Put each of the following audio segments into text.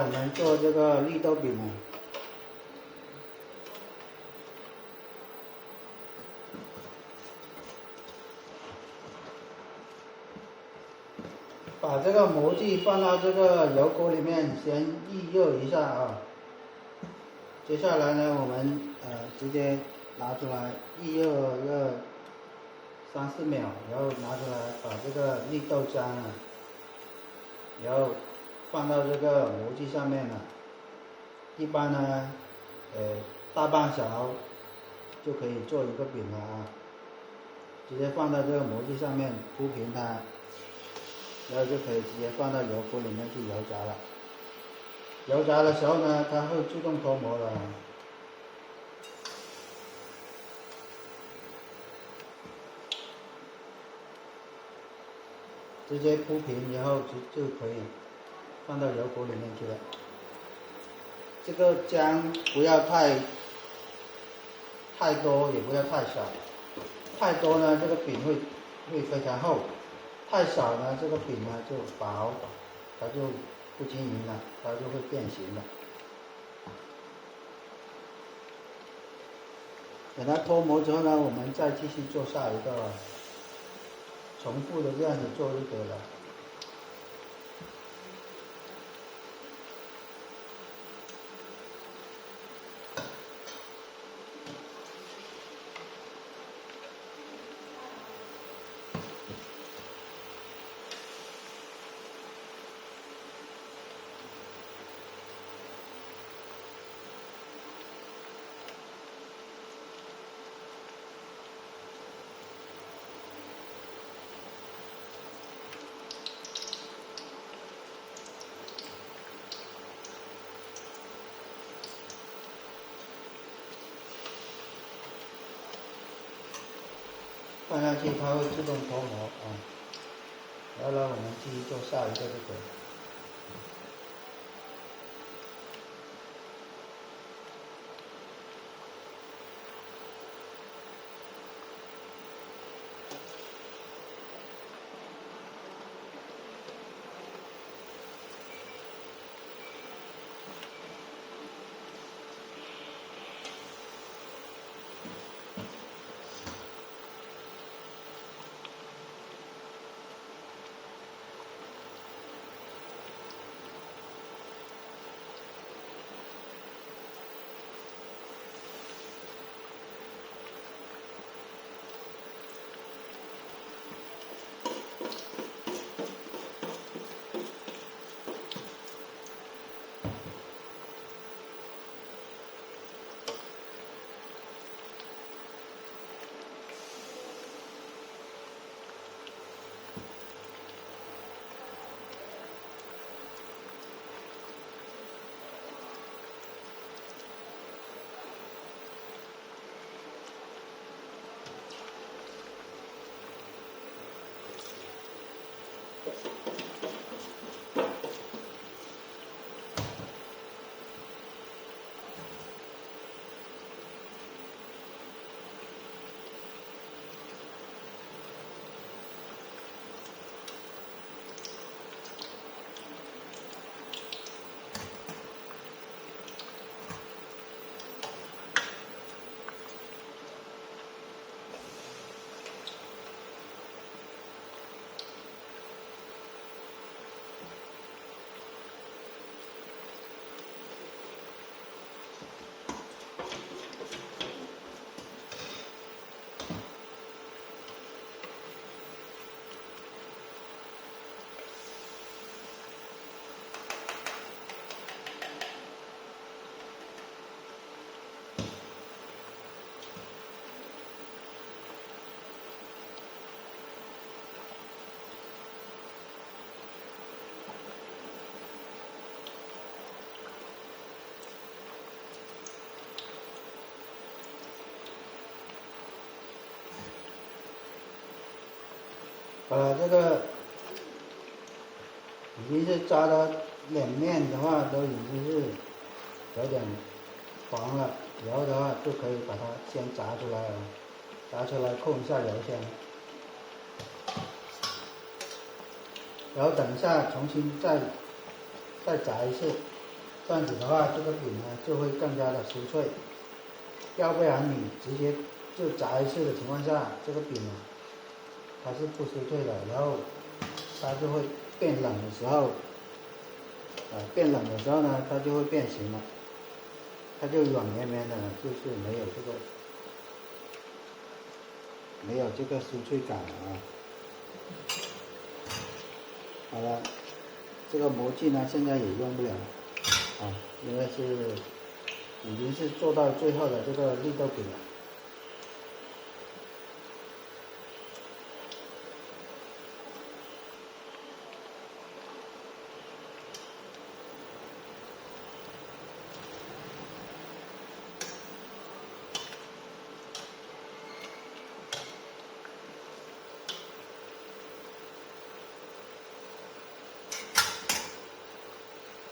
我们做这个绿豆饼啊，把这个模具放到这个油锅里面，先预热一下啊。接下来呢，我们直接拿出来预热个3、4秒，然后拿出来把这个绿豆浆啊，然后放到这个模具上面了。一般呢，大半勺就可以做一个饼了啊。直接放到这个模具上面铺平它，然后就可以直接放到油锅里面去油炸了。油炸的时候呢，它会自动脱模的。直接铺平，然后就可以放到油锅里面去了。这个浆不要太多，也不要太少。太多呢，这个饼会非常厚；太少呢，这个饼呢就薄，它就不均匀了，它就会变形了。等它脱模之后呢，我们再继续做下一个，重复的这样子做就可以了。放上去它会自动脱模啊。然后呢，我们继续做下一个就可以。这个已经是炸到两面的话都已经是有点黄了，然后的话就可以把它先炸出来了，炸出来控一下油先，然后等一下重新再炸一次，这样子的话，这个饼呢就会更加的酥脆。要不然你直接就炸一次的情况下，这个饼呢它是不酥脆的，然后它就会变冷的时候，变冷的时候呢，它就会变形了，它就软绵绵的，就是没有这个酥脆感了啊。好了，这个模具呢现在也用不了啊，因为已经是做到最后的这个绿豆饼了。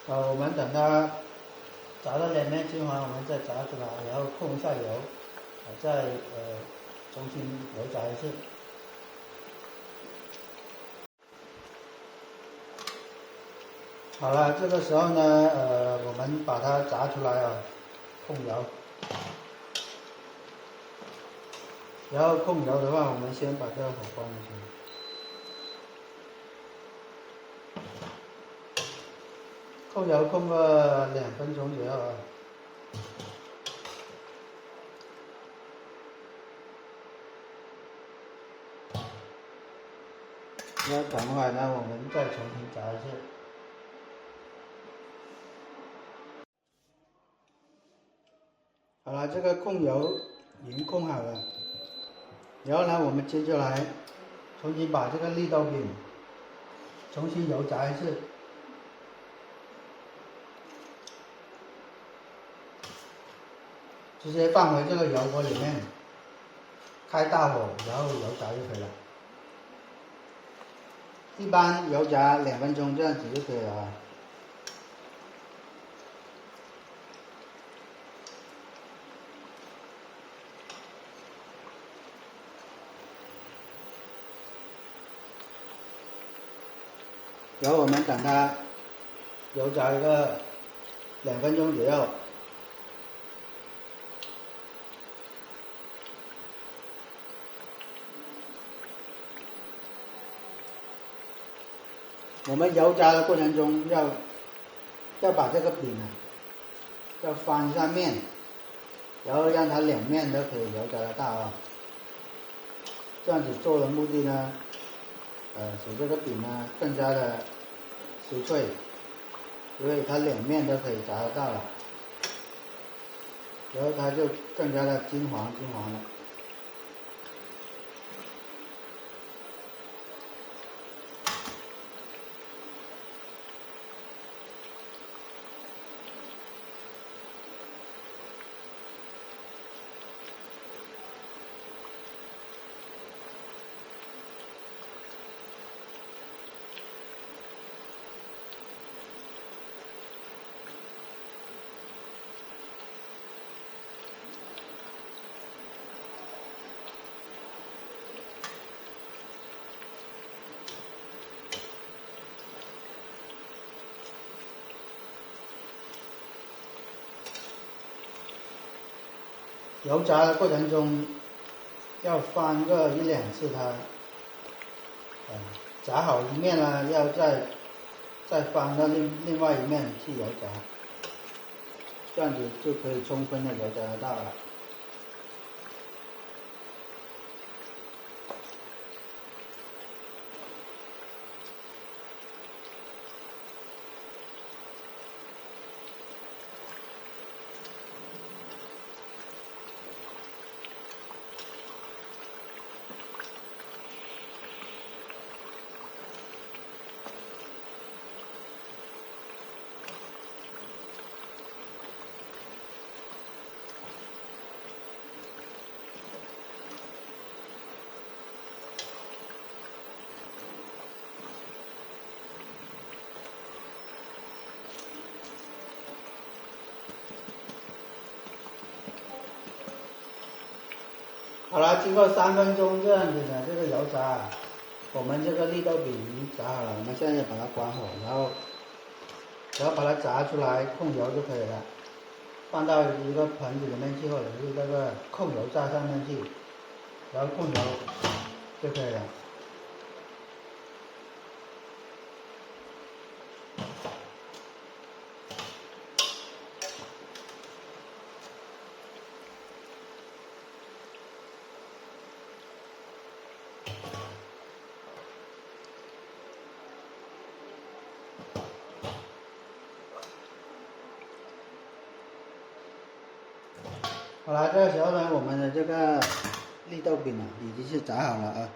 我们等它炸到两面金黄，我们再炸出来，然后控一下油，再重新油炸一次。好了，这个时候呢，我们把它炸出来啊，控油。然后控油的话，我们先把这个火关一下。控油控个2分钟左右啊。然后等会儿呢，我们再重新炸一次。好了，这个控油已经控好了。然后呢，我们接下来重新把这个绿豆饼重新油炸一次。直接放回这个油锅里面，开大火，然后油炸就可以了。一般油炸2分钟这样子就可以了啊。然后我们等它油炸一个2分钟左右。我们油炸的过程中要把这个饼啊，要翻一下面，然后让它两面都可以油炸得到啊。这样子做的目的呢，使这个饼呢更加的酥脆，因为它两面都可以炸得到了，然后它就更加的金黄了。油炸的过程中要翻个1-2次它，炸好一面呢，要再翻到另外一面去油炸，这样子就可以充分的油炸得到了。好了，经过3分钟这样子的这个油炸，我们这个绿豆饼已经炸好了。我们现在把它关火，然后然后把它炸出来控油就可以了，放到一个盆子里面去，或者是那个控油架上面去，然后控油就可以了。好了，这个时候呢，我们的这个绿豆饼啊，已经是炸好了啊。